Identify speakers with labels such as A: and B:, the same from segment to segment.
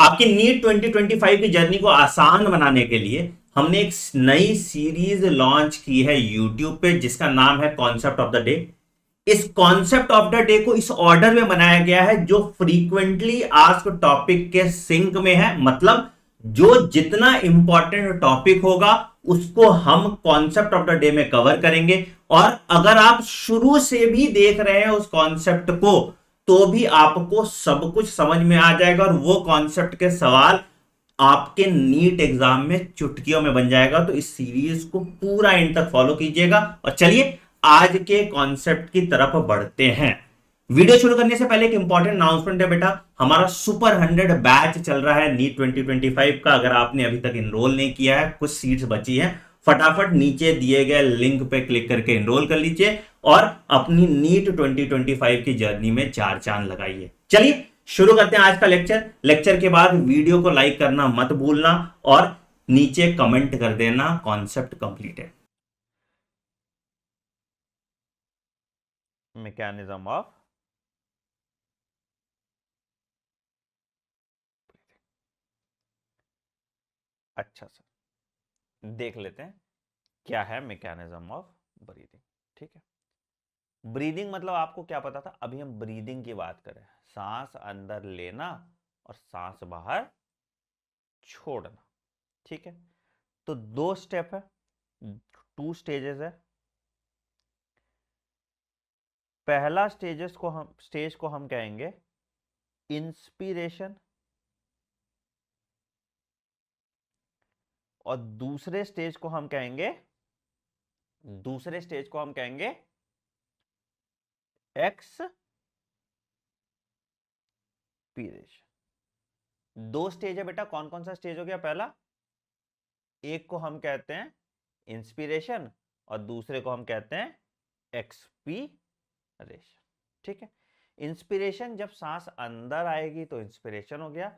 A: आपकी नीट 2025 की जर्नी को आसान बनाने के लिए हमने एक नई सीरीज लॉन्च की है यूट्यूब पे, जिसका नाम है कॉन्सेप्ट ऑफ द डे। इस कॉन्सेप्ट ऑफ द डे को इस ऑर्डर में बनाया गया है जो फ्रीक्वेंटली आस्क्ड टॉपिक के सिंक में है। मतलब जो जितना इंपॉर्टेंट टॉपिक होगा उसको हम कॉन्सेप्ट ऑफ द डे में कवर करेंगे। और अगर आप शुरू से भी देख रहे हैं उस कॉन्सेप्ट को, तो भी आपको सब कुछ समझ में आ जाएगा और वो कॉन्सेप्ट के सवाल आपके नीट एग्जाम में चुटकियों में बन जाएगा। तो इस सीरीज को पूरा एंड तक फॉलो कीजिएगा। और चलिए आज के कॉन्सेप्ट की तरफ बढ़ते हैं। वीडियो शुरू करने से पहले एक इंपॉर्टेंट अनाउंसमेंट है बेटा, हमारा सुपर 100 बैच चल रहा है नीट 2025 का। अगर आपने अभी तक इनरोल नहीं किया है, कुछ सीट्स बची हैं, फटाफट नीचे दिए गए लिंक पे क्लिक करके इनरोल कर लीजिए और अपनी नीट 2025 की जर्नी में चार चांद लगाइए। चलिए शुरू करते हैं आज का लेक्चर। लेक्चर के बाद वीडियो को लाइक करना मत भूलना और नीचे कमेंट कर देना कॉन्सेप्ट कंप्लीट है।
B: मैकेनिज्म ऑफ अच्छा सर, देख लेते हैं क्या है मैकेनिज्म ऑफ ब्रीदिंग। ठीक है, ब्रीदिंग मतलब आपको क्या पता था? अभी हम ब्रीदिंग की बात करें, सांस अंदर लेना और सांस बाहर छोड़ना। ठीक है, तो दो स्टेप है, टू स्टेजेस है। पहला स्टेज को हम कहेंगे इंस्पिरेशन और दूसरे स्टेज को हम कहेंगे एक्सपीरेशन। दो स्टेज है बेटा, कौन कौन सा स्टेज हो गया? पहला, एक को हम कहते हैं इंस्पिरेशन और दूसरे को हम कहते हैं एक्सपीरेशन। ठीक है, इंस्पिरेशन जब सांस अंदर आएगी तो इंस्पिरेशन हो गया,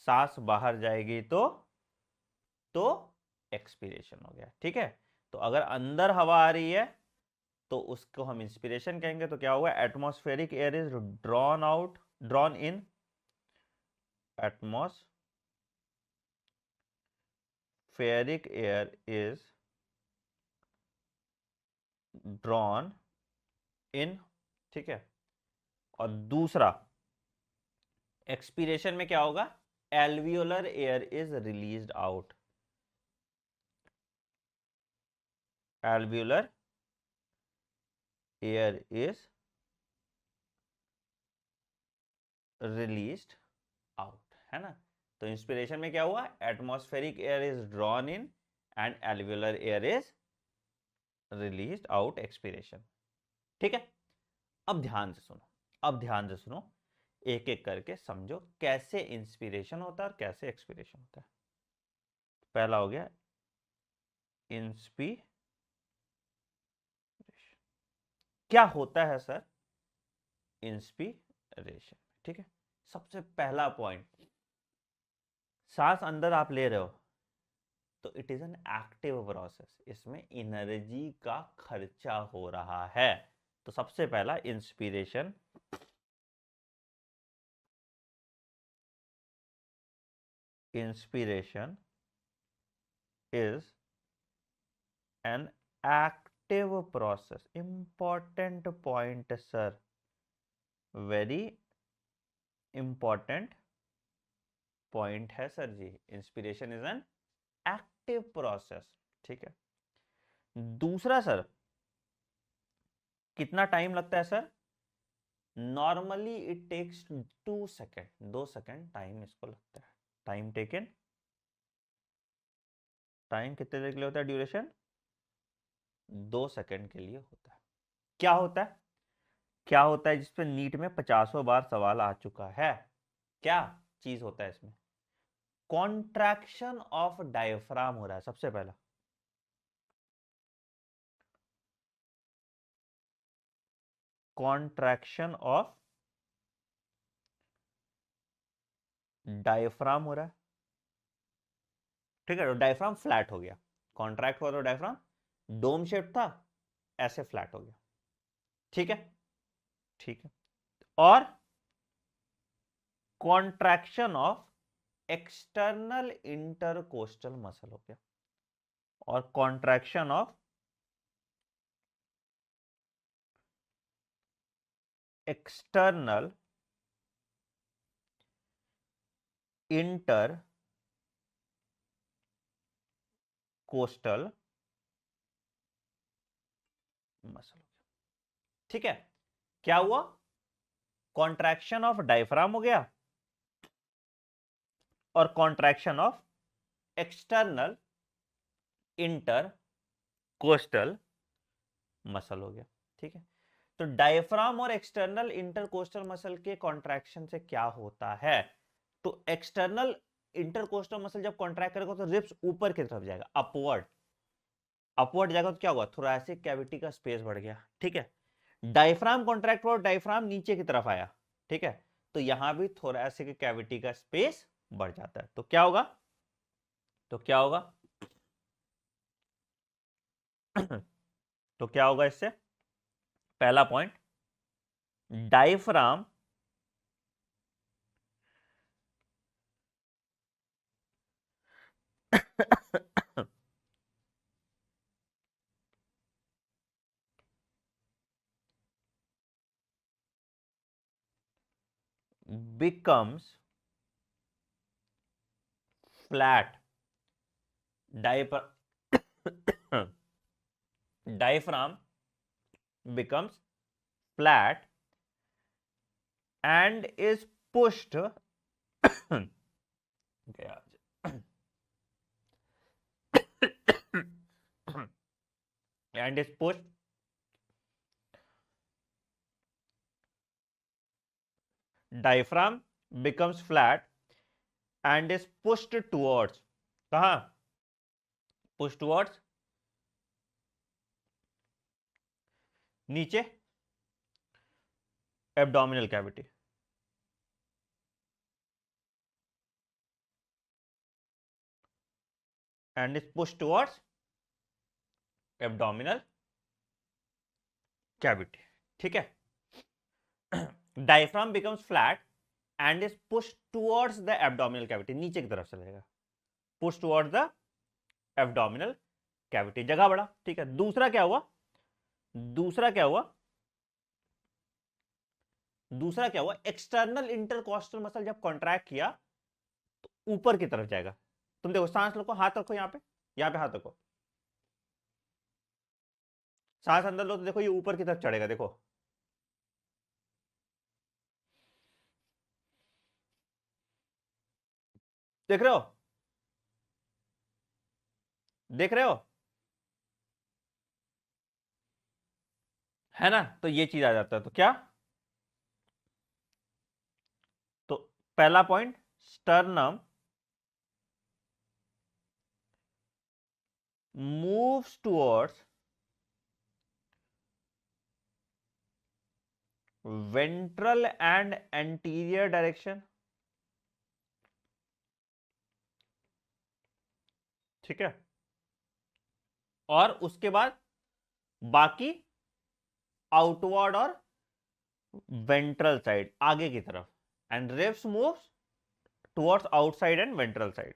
B: सांस बाहर जाएगी तो एक्सपीरेशन हो गया। ठीक है, तो अगर अंदर हवा आ रही है तो उसको हम इंस्पिरेशन कहेंगे। तो क्या होगा? Atmospheric air is drawn in, atmospheric air is drawn in. ठीक है, और दूसरा एक्सपीरेशन में क्या होगा? Alveolar air is released out, alveolar air is released out, है ना? तो इंस्पिरेशन में क्या हुआ? Atmospheric air is drawn in and alveolar air is released out, expiration. ठीक है, अब ध्यान से सुनो, एक एक करके समझो कैसे इंस्पिरेशन होता है और कैसे एक्सपीरेशन होता है। पहला हो गया इंस्पिरेशन। क्या होता है सर इंस्पिरेशन? ठीक है, सबसे पहला पॉइंट, सांस अंदर आप ले रहे हो तो it is an active process, इसमें एनर्जी का खर्चा हो रहा है। तो सबसे पहला inspiration is an active process. Important point sir, very important point है sir ji. Inspiration is an active process. ठीक है, दूसरा सर, कितना टाइम लगता है sir? Normally it takes 2 second, 2 second time इसको लगता है। टाइम टेकन, टाइम कितने देर के लिए होता है? ड्यूरेशन 2 सेकेंड के लिए होता है। क्या होता है? जिसपे नीट में 50 बार सवाल आ चुका है? क्या चीज होता है इसमें? कॉन्ट्रैक्शन ऑफ डायफ्राम हो रहा है सबसे पहला। कॉन्ट्रैक्शन ऑफ डायफ्राम हो रहा है। ठीक है, तो डायफ्राम फ्लैट हो गया, कॉन्ट्रैक्ट हुआ तो डायफ्राम डोम शेप था, ऐसे फ्लैट हो गया। ठीक है, ठीक है, और contraction of external intercostal muscle हो गया, और contraction of external inter coastal muscle हो गया। ठीक है, क्या हुआ? कॉन्ट्रैक्शन ऑफ डायफ्राम हो गया और contraction of external inter coastal muscle हो गया। ठीक है, तो डायफ्राम और एक्सटर्नल इंटरकोस्टल मसल के कॉन्ट्रैक्शन से क्या होता है? तो एक्सटर्नल इंटरकोस्टल मसल जब कॉन्ट्रैक्ट करेगा तो रिब्स ऊपर की तरफ जाएगा, अपवर्ड अपवर्ड जाएगा, तो क्या होगा? थोरैसिक कैविटी का स्पेस बढ़ गया। ठीक है, डायफ्राम कॉन्ट्रैक्ट हुआ, डायफ्राम नीचे की तरफ आया। ठीक है, तो यहां भी थोरैसिक कैविटी का स्पेस बढ़ जाता है। तो क्या होगा? तो क्या होगा? तो क्या होगा इससे? पहला point, diaphragm becomes flat, diaphragm becomes flat and is pushed and is pushed diaphragm becomes flat and is pushed towards, कहा? push towards नीचे, abdominal cavity. and is pushed towards abdominal cavity। ठीक है, diaphragm becomes flat and is pushed towards the abdominal cavity, नीचे की तरफ चलेगा, push towards the abdominal cavity, जगह बढ़ा। ठीक है, दूसरा क्या हुआ? दूसरा क्या हुआ? दूसरा क्या हुआ? एक्सटर्नल इंटरकोस्टल मसल जब कॉन्ट्रैक्ट किया तो ऊपर की तरफ जाएगा। तुम देखो, सांस लो, हाथ रखो यहां पे हाथ रखो, सांस अंदर लो तो देखो ये ऊपर की तरफ चढ़ेगा। देखो, देख रहे हो? देख रहे हो? है ना? तो ये चीज आ जाता है। तो क्या? तो पहला point, sternum moves towards ventral and anterior direction. ठीक है, और उसके बाद बाकी आउटवर्ड और वेंट्रल साइड, आगे की तरफ, and ribs moves towards outside and ventral side.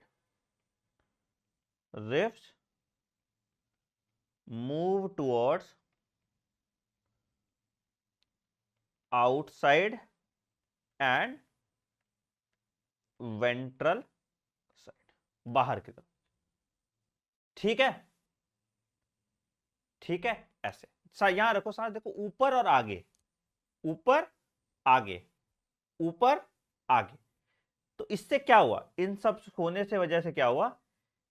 B: Ribs move towards outside and ventral side, बाहर की तरफ। ठीक है, ठीक है, ऐसे यहां रखो सांस, देखो ऊपर और आगे, ऊपर आगे, ऊपर आगे। तो इससे क्या हुआ? इन सब होने से वजह से क्या हुआ?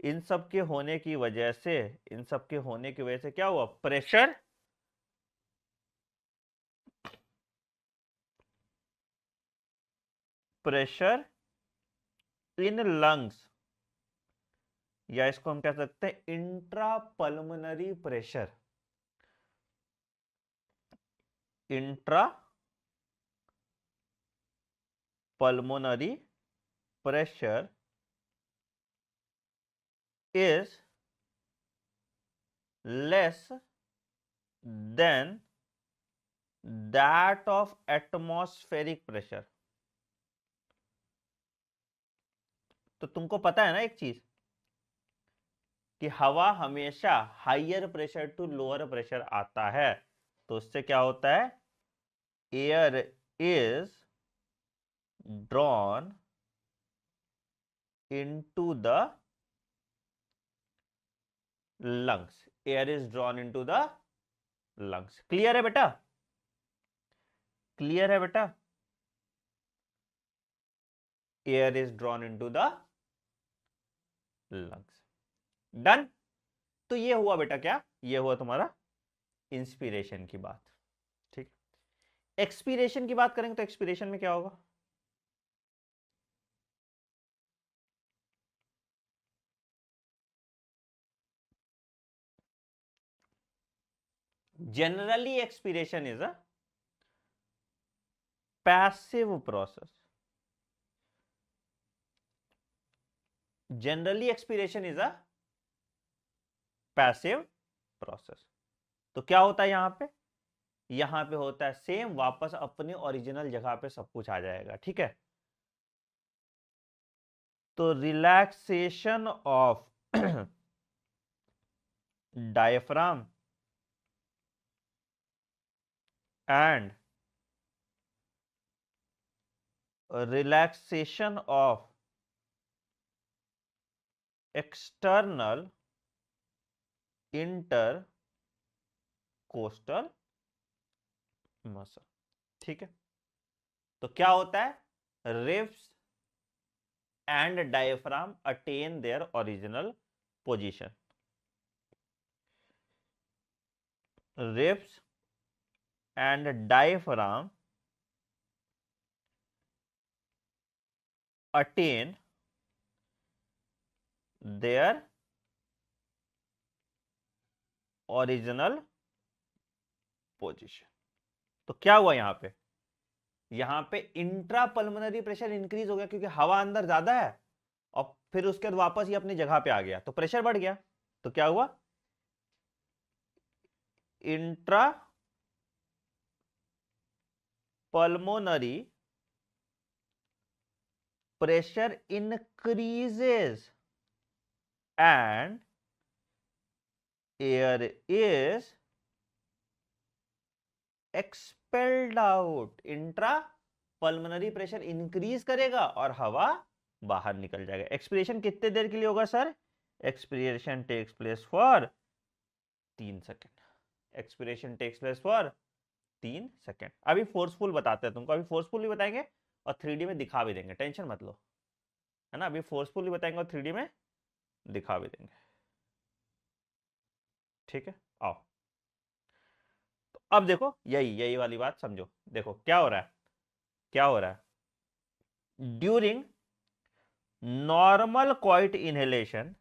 B: इन सब के होने की वजह से, इन सब के होने की वजह से क्या हुआ? प्रेशर प्रेशर इन लंग्स, या इसको हम कह सकते हैं intra pulmonary pressure, intra pulmonary pressure is less than that of atmospheric pressure। तो तुमको पता है ना एक चीज कि हवा हमेशा higher pressure to lower pressure आता है, तो उससे क्या होता है, air is drawn into the lungs, air is drawn into the lungs. Clear है बेटा, क्लियर है बेटा, air is drawn into the lungs. Done. तो ये हुआ बेटा क्या, ये हुआ तुम्हारा इंस्पिरेशन की बात। ठीक, एक्सपीरेशन की बात करेंगे तो एक्सपीरेशन में क्या होगा, generally expiration is a passive process, generally expiration is a passive process। तो क्या होता है यहां पे होता है सेम, वापस अपनी ओरिजिनल जगह पे सब कुछ आ जाएगा। ठीक है, तो relaxation of diaphragm and relaxation of external intercostal muscle। ठीक है, तो क्या होता है, ribs and diaphragm attain their original position, ribs and diaphragm attain their original position। तो क्या हुआ यहां पे इंट्रा पल्मोनरी प्रेशर इंक्रीज हो गया क्योंकि हवा अंदर ज्यादा है और फिर उसके बाद वापस ही अपनी जगह पे आ गया तो प्रेशर बढ़ गया। तो क्या हुआ, intra pulmonary pressure increases and air is expelled out। Intra pulmonary pressure increase करेगा और हवा बाहर निकल जाएगा। एक्सपीरेशन कितने देर के लिए होगा sir, expiration takes place for 3 second, expiration takes place for 3 second. अभी फोर्सफुल बताते हैं तुमको, अभी फोर्सफुल भी बताएंगे और 3D में दिखा भी देंगे, टेंशन मत लो, है ना। अभी फोर्सफुल भी बताएंगे और 3D में दिखा भी देंगे। ठीक है, आओ तो अब देखो यही वाली बात समझो। देखो क्या हो रहा है, क्या हो रहा है, during normal quite inhalation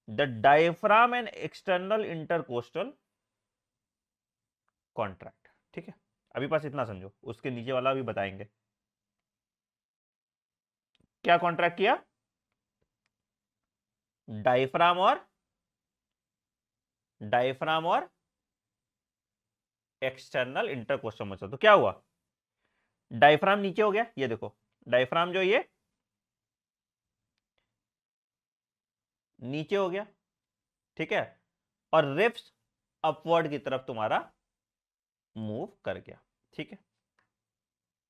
B: the diaphragm and external intercostal contract. ठीक है, अभी पास इतना समझो, उसके नीचे वाला भी बताएंगे। क्या कॉन्ट्रैक्ट किया, डायफ्राम और एक्सटर्नल इंटरकोस्टल मसल। तो क्या हुआ, डायफ्राम नीचे हो गया, ये देखो डायफ्राम जो ये नीचे हो गया। ठीक है, और रिब्स अपवर्ड की तरफ तुम्हारा मूव कर गया। ठीक है,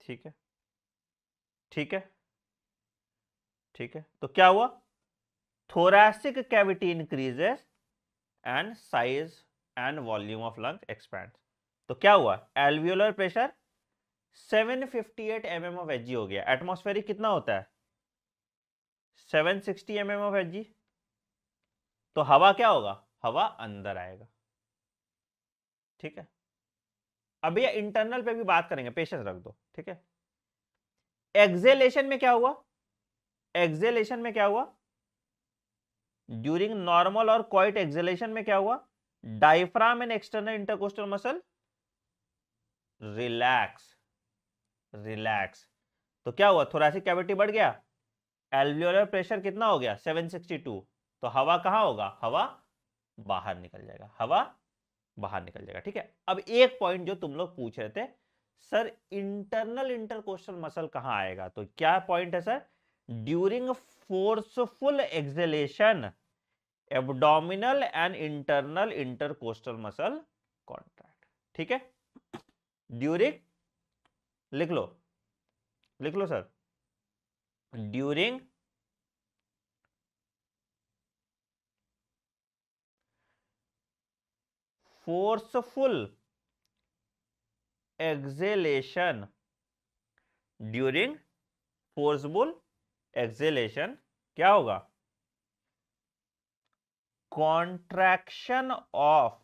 B: ठीक है, ठीक है, ठीक है। तो क्या हुआ, thoracic cavity increases and size and volume of lungs expands। तो क्या हुआ, alveolar pressure 758 mm of Hg हो गया। एटमॉस्फेरिक कितना होता है 760 mm of Hg। तो हवा क्या होगा, हवा अंदर आएगा। ठीक है, अब ये इंटरनल पे भी बात करेंगे, पेशेंस रख दो। ठीक है, एक्सेलेशन में क्या हुआ, एक्सेलेशन में क्या हुआ, ड्यूरिंग नॉर्मल और क्वाइट एक्सेलेशन में क्या हुआ, diaphragm and external intercostal muscle relax. तो क्या हुआ, थोरेसिक कैविटी बढ़ गया, एल्वियोलर प्रेशर कितना हो गया 762। तो हवा कहां होगा, हवा बाहर निकल जाएगा, हवा बाहर निकल जाएगा। ठीक है, अब एक पॉइंट जो तुम लोग पूछ रहे थे, सर इंटरनल इंटरकोस्टल मसल कहां आएगा, तो क्या पॉइंट है sir, during forceful exhalation abdominal and internal intercostal muscle contract. ठीक है, ड्यूरिंग लिख लो sir, during forceful exhalation, during forceful exhalation क्या होगा? Contraction of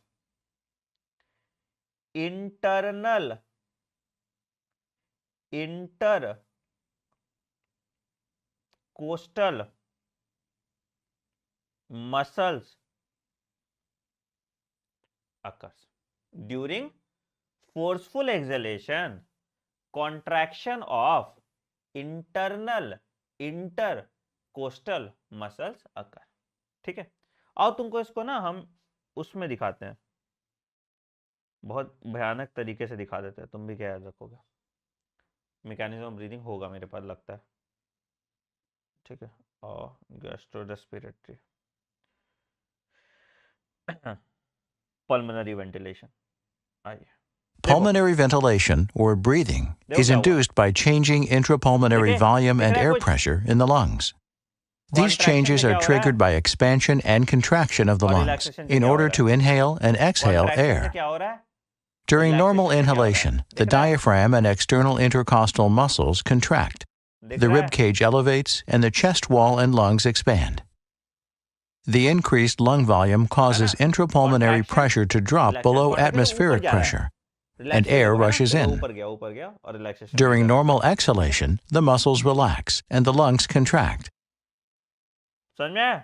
B: internal intercostal muscles occurs during forceful exhalation, contraction of internal intercostal muscles occur। ठीक है, आओ तुमको इसको ना हम उसमें दिखाते हैं, बहुत भयानक तरीके से दिखा देते हैं, तुम भी क्या याद रखोगे। मैकेनिज्म ऑफ ब्रीदिंग होगा मेरे पास लगता है, ठीक है, और गैस्ट्रो रेस्पिरेटरी pulmonary ventilation। आइए,
C: Pulmonary ventilation, or breathing, is induced by changing intrapulmonary volume and air pressure in the lungs. These changes are triggered by expansion and contraction of the lungs in order to inhale and exhale air. During normal inhalation, the diaphragm and external intercostal muscles contract, the rib cage elevates, and the chest wall and lungs expand. The increased lung volume causes intrapulmonary pressure to drop below atmospheric pressure, and air rushes in. During normal exhalation, the muscles relax and the lungs contract.
B: समझ में आया?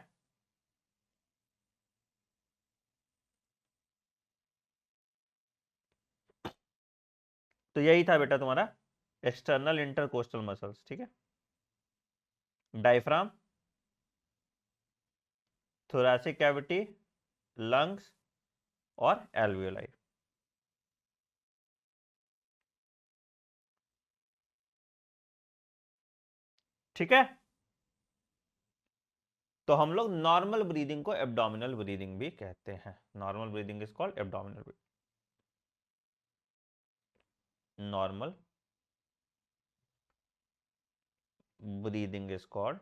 B: तो यही था बेटा तुम्हारा external intercostal muscles. ठीक है, डायफ्राम, थोरैसिक कैविटी, लंग्स और एल्वियोलाई। ठीक है, तो हम लोग नॉर्मल ब्रीदिंग को एब्डोमिनल ब्रीदिंग भी कहते हैं। Normal breathing is called abdominal breathing. Normal breathing is called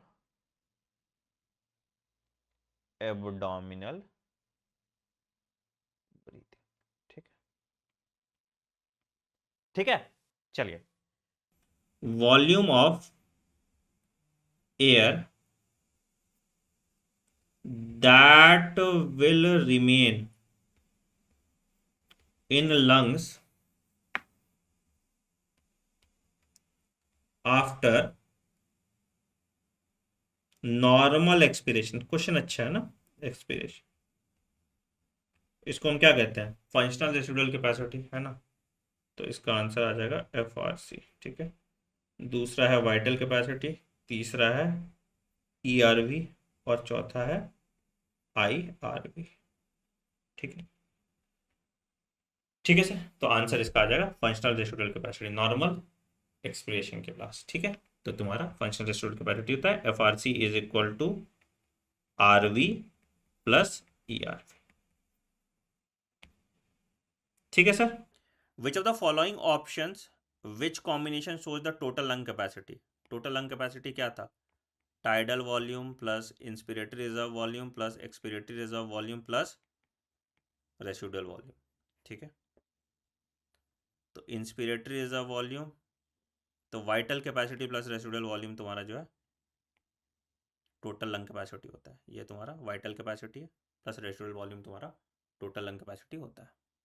B: abdominal breathing. ठीक है, ठीक है, चलिए।
A: Volume of air that will remain in lungs after normal expiration। Question अच्छा है ना, एक्सपिरेशन, इसको हम क्या कहते हैं? फंक्शनल रेसिडुअल कैपेसिटी, है ना, तो इसका आंसर आ जाएगा FRC। ठीक है, दूसरा है वाइटल कैपेसिटी, तीसरा है ERV और चौथा है IRV। ठीक है, ठीक है सर, तो आंसर इसका आ जाएगा functional residual capacity normal expiration के पास। ठीक है, तो तुम्हारा फंक्शनल रेसिडुअल कैपेसिटी होता है FRC is equal to RV plus ERV। ठीक है sir, which of the following options which combination shows the total lung capacity? Total lung capacity क्या था? Tidal volume plus inspiratory reserve volume plus expiratory reserve volume plus residual volume. ठीक है, तो inspiratory reserve volume, तो vital capacity plus residual volume तुम्हारा जो है total lung capacity होता है। ये तुम्हारा वाइटल कैपेसिटी है प्लस रेसिडुअल वॉल्यूम तुम्हारा टोटल लंग कैपेसिटी होता है।